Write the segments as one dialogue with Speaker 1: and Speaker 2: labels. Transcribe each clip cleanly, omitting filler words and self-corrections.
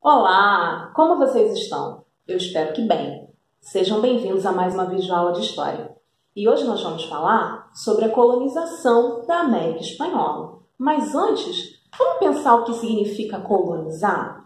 Speaker 1: Olá, como vocês estão? Eu espero que bem. Sejam bem-vindos a mais uma videoaula de História. E hoje nós vamos falar sobre a colonização da América Espanhola. Mas antes, vamos pensar o que significa colonizar?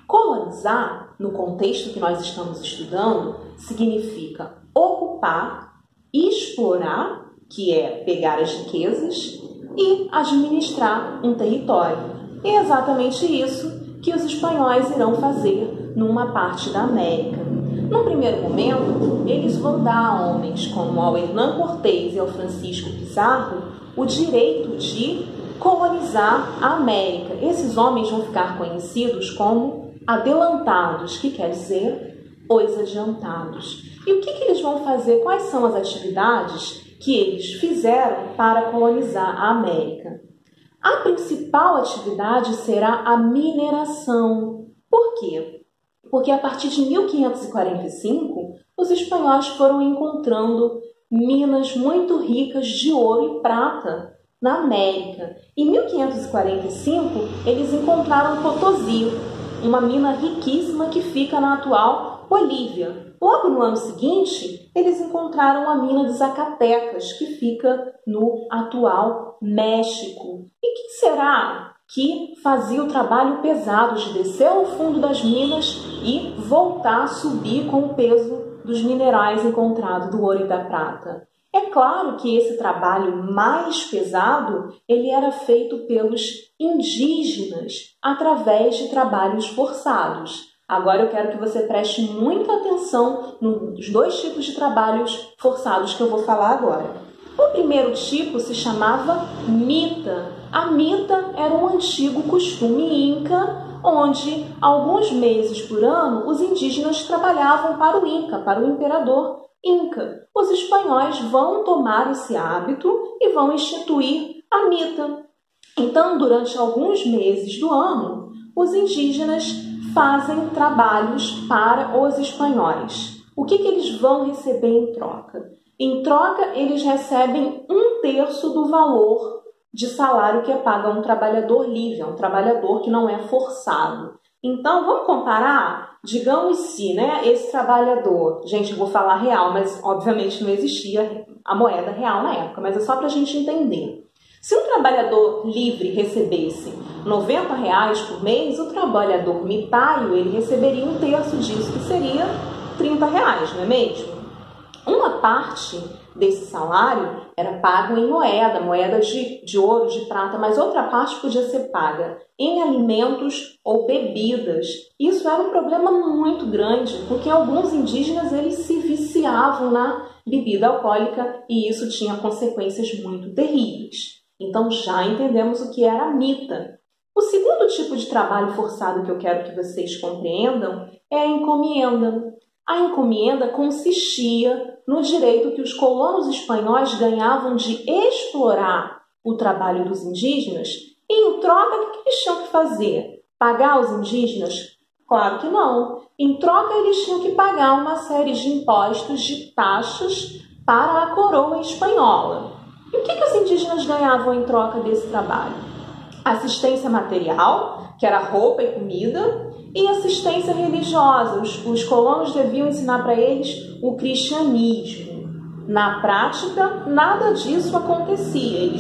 Speaker 1: Colonizar, no contexto que nós estamos estudando, significa ocupar, explorar, que é pegar as riquezas, e administrar um território. E é exatamente isso que os espanhóis irão fazer numa parte da América. Num primeiro momento, eles vão dar a homens como ao Hernán Cortés e ao Francisco Pizarro o direito de colonizar a América. Esses homens vão ficar conhecidos como adelantados, que quer dizer os adiantados. E o que eles vão fazer? Quais são as atividades que eles fizeram para colonizar a América? A principal atividade será a mineração. Por quê? Porque a partir de 1545, os espanhóis foram encontrando minas muito ricas de ouro e prata na América. Em 1545, eles encontraram Potosí, uma mina riquíssima que fica na atual Bolívia. Logo no ano seguinte, eles encontraram a mina de Zacatecas, que fica no atual México. E quem será que fazia o trabalho pesado de descer ao fundo das minas e voltar a subir com o peso dos minerais encontrados, do ouro e da prata? É claro que esse trabalho mais pesado, ele era feito pelos indígenas através de trabalhos forçados. Agora eu quero que você preste muita atenção nos dois tipos de trabalhos forçados que eu vou falar agora. O primeiro tipo se chamava mita. A mita era um antigo costume inca, onde alguns meses por ano os indígenas trabalhavam para o Inca, para o imperador Inca. Os espanhóis vão tomar esse hábito e vão instituir a mita. Então, durante alguns meses do ano, os indígenas fazem trabalhos para os espanhóis. O que eles vão receber em troca? Em troca, eles recebem 1/3 do valor de salário que é pago a um trabalhador livre, a um trabalhador que não é forçado. Então, vamos comparar? Digamos se, esse trabalhador, gente, eu vou falar real, mas obviamente não existia a moeda real na época, mas é só para a gente entender. Se um trabalhador livre recebesse R$90 por mês, o trabalhador mitaio ele receberia 1/3 disso, que seria R$30, não é mesmo? Uma parte desse salário era pago em moeda de ouro, de prata, mas outra parte podia ser paga em alimentos ou bebidas. Isso era um problema muito grande, porque alguns indígenas eles se viciavam na bebida alcoólica e isso tinha consequências muito terríveis. Então já entendemos o que era a mita. O segundo tipo de trabalho forçado que eu quero que vocês compreendam é a encomienda. A encomienda consistia no direito que os colonos espanhóis ganhavam de explorar o trabalho dos indígenas e, em troca, o que eles tinham que fazer? Pagar os indígenas? Claro que não. Em troca, eles tinham que pagar uma série de impostos, de taxas para a coroa espanhola. E o que os indígenas ganhavam em troca desse trabalho? Assistência material, que era roupa e comida, e assistência religiosa. Os colonos deviam ensinar para eles o cristianismo. Na prática, nada disso acontecia.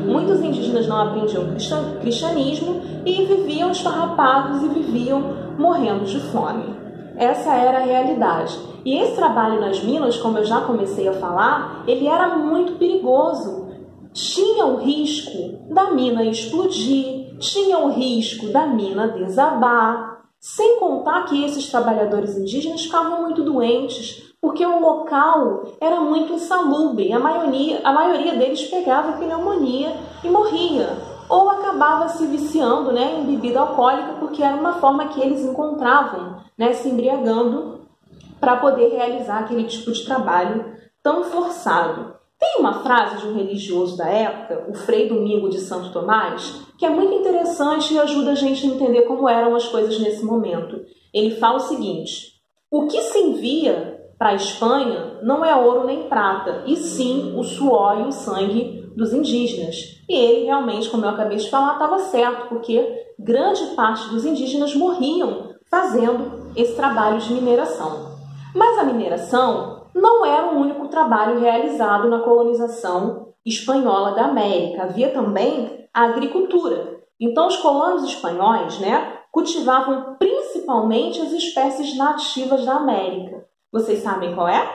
Speaker 1: Muitos indígenas não aprendiam cristianismo e viviam esfarrapados e viviam morrendo de fome. Essa era a realidade. E esse trabalho nas minas, como eu já comecei a falar, ele era muito perigoso. Tinha o risco da mina explodir, tinha o risco da mina desabar, sem contar que esses trabalhadores indígenas ficavam muito doentes, porque o local era muito insalubre. A maioria deles pegava pneumonia e morria, ou acabava se viciando em bebida alcoólica, porque era uma forma que eles encontravam, se embriagando para poder realizar aquele tipo de trabalho tão forçado. Tem uma frase de um religioso da época, o Frei Domingo de Santo Tomás, que é muito interessante e ajuda a gente a entender como eram as coisas nesse momento. Ele fala o seguinte: o que se envia para a Espanha não é ouro nem prata, e sim o suor e o sangue dos indígenas. E ele realmente, como eu acabei de falar, estava certo, porque grande parte dos indígenas morriam fazendo esse trabalho de mineração. Mas a mineração não era o único trabalho realizado na colonização espanhola da América. Havia também a agricultura. Então, os colonos espanhóis, cultivavam principalmente as espécies nativas da América. Vocês sabem qual é?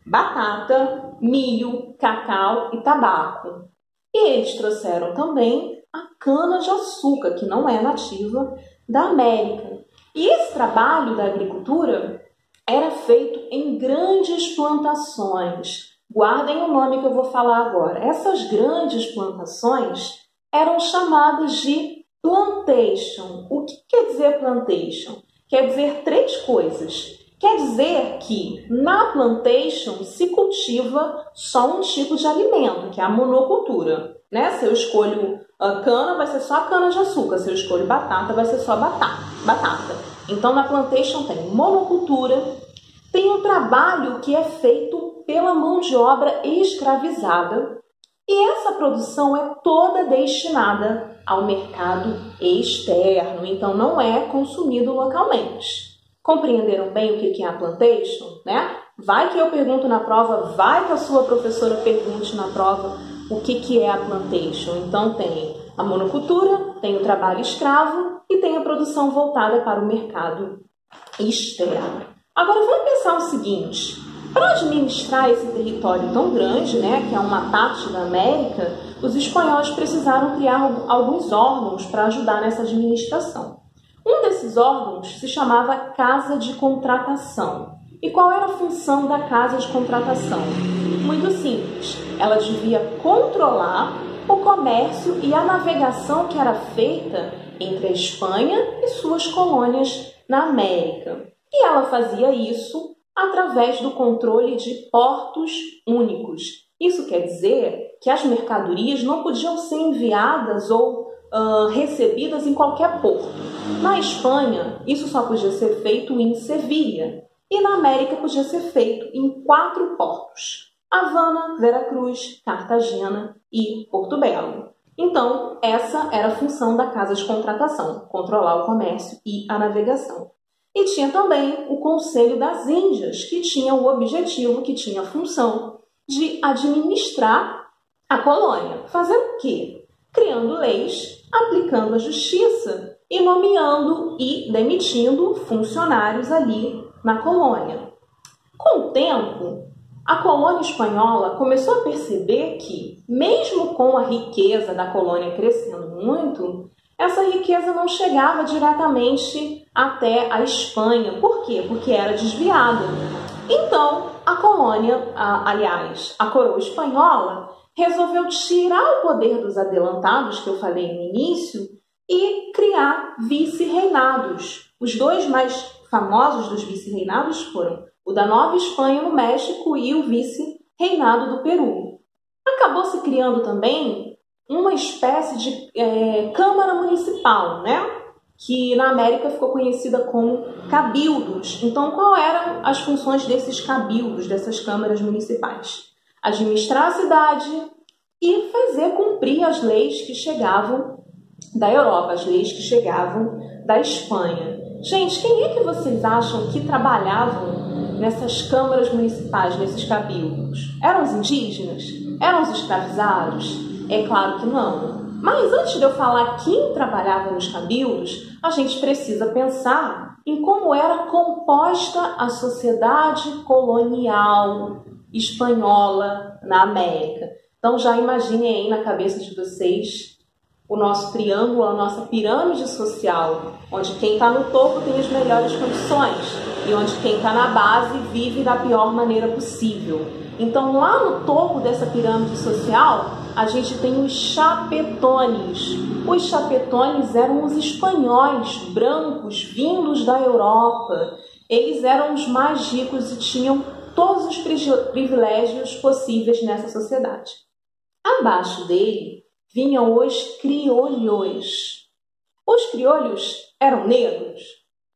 Speaker 1: Batata, milho, cacau e tabaco. E eles trouxeram também a cana-de-açúcar, que não é nativa da América. E esse trabalho da agricultura era feito em grandes plantações. Guardem o nome que eu vou falar agora. Essas grandes plantações eram chamadas de plantation. O que quer dizer plantation? Quer dizer três coisas. Quer dizer que na plantation se cultiva só um tipo de alimento, que é a monocultura. Se eu escolho cana, vai ser só a cana-de-açúcar. Se eu escolho batata, vai ser só batata. Então, na plantation tem monocultura, tem um trabalho que é feito pela mão de obra escravizada, e essa produção é toda destinada ao mercado externo, então não é consumido localmente. Compreenderam bem o que é a plantation? Vai que eu pergunto na prova, vai que a sua professora pergunte na prova o que é a plantation. Então tem a monocultura, tem o trabalho escravo e tem a produção voltada para o mercado externo. Agora vamos pensar o seguinte: para administrar esse território tão grande, que é uma parte da América, os espanhóis precisaram criar alguns órgãos para ajudar nessa administração. Um desses órgãos se chamava Casa de Contratação. E qual era a função da Casa de Contratação? Muito simples. Ela devia controlar o comércio e a navegação que era feita entre a Espanha e suas colônias na América. E ela fazia isso através do controle de portos únicos. Isso quer dizer que as mercadorias não podiam ser enviadas ou recebidas em qualquer porto. Na Espanha, isso só podia ser feito em Sevilha. E na América podia ser feito em 4 portos: Havana, Veracruz, Cartagena e Porto Belo. Então, essa era a função da Casa de Contratação: controlar o comércio e a navegação. E tinha também o Conselho das Índias, que tinha o objetivo, que tinha a função de administrar a colônia. Fazer o quê? Criando leis, aplicando a justiça e nomeando e demitindo funcionários ali na colônia. Com o tempo, a colônia espanhola começou a perceber que, mesmo com a riqueza da colônia crescendo muito, essa riqueza não chegava diretamente até a Espanha. Por quê? Porque era desviada. Então, a colônia, a coroa espanhola, resolveu tirar o poder dos adelantados, que eu falei no início, e criar vice-reinados. Os 2 mais famosos dos vice-reinados foram o da Nova Espanha no México e o vice-reinado do Peru. Acabou se criando também uma espécie de Câmara Municipal, que na América ficou conhecida como cabildos. Então, quais eram as funções desses cabildos, dessas câmaras municipais? Administrar a cidade e fazer cumprir as leis que chegavam da Europa, as leis que chegavam da Espanha. Gente, quem é que vocês acham que trabalhavam nessas câmaras municipais, nesses cabildos? Eram os indígenas? Eram os escravizados? É claro que não. Mas antes de eu falar quem trabalhava nos cabildos, a gente precisa pensar em como era composta a sociedade colonial espanhola na América. Então já imaginem aí na cabeça de vocês o nosso triângulo, a nossa pirâmide social, onde quem está no topo tem as melhores condições e onde quem está na base vive da pior maneira possível. Então, lá no topo dessa pirâmide social, a gente tem os chapetones. Os chapetones eram os espanhóis brancos vindos da Europa. Eles eram os mais ricos e tinham todos os privilégios possíveis nessa sociedade. Abaixo dele vinham os criolhos. Os criolhos eram negros?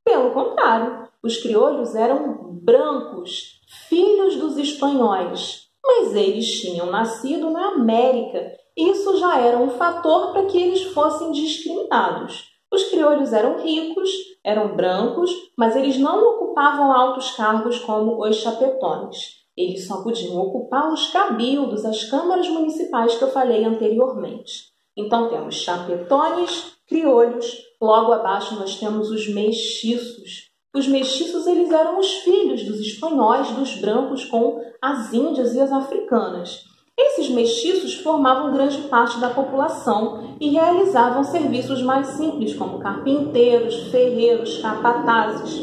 Speaker 1: Pelo contrário, os criolhos eram brancos, filhos dos espanhóis, mas eles tinham nascido na América. Isso já era um fator para que eles fossem discriminados. Os crioulos eram ricos, eram brancos, mas eles não ocupavam altos cargos como os chapetões. Eles só podiam ocupar os cabildos, as câmaras municipais que eu falei anteriormente. Então temos chapetões, crioulos, logo abaixo nós temos os mestiços. Os mestiços eles eram os filhos dos espanhóis, dos brancos com as índias e as africanas. Esses mestiços formavam grande parte da população e realizavam serviços mais simples, como carpinteiros, ferreiros, capatazes.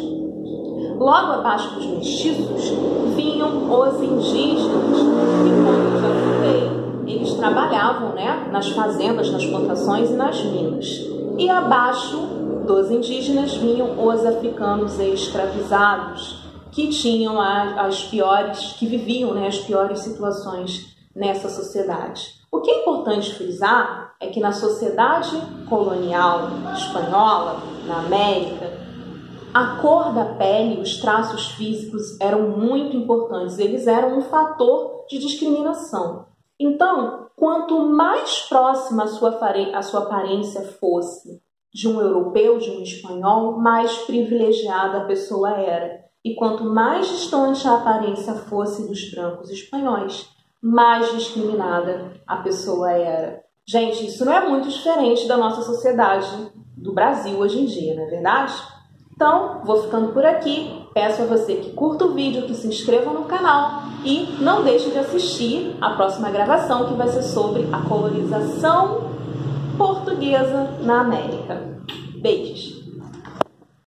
Speaker 1: Logo abaixo dos mestiços vinham os indígenas, que, como eu já falei, eles trabalhavam, nas fazendas, nas plantações e nas minas. E abaixo dos indígenas vinham os africanos escravizados, que tinham que viviam as piores situações nessa sociedade. O que é importante frisar é que na sociedade colonial espanhola, na América, a cor da pele, os traços físicos eram muito importantes, eles eram um fator de discriminação. Então, quanto mais próxima a sua aparência fosse de um europeu, de um espanhol, mais privilegiada a pessoa era. E quanto mais distante a aparência fosse dos brancos espanhóis, mais discriminada a pessoa era. Gente, isso não é muito diferente da nossa sociedade do Brasil hoje em dia, não é verdade? Então, vou ficando por aqui. Peço a você que curta o vídeo, que se inscreva no canal e não deixe de assistir a próxima gravação, que vai ser sobre a colonização portuguesa na América. Beijos!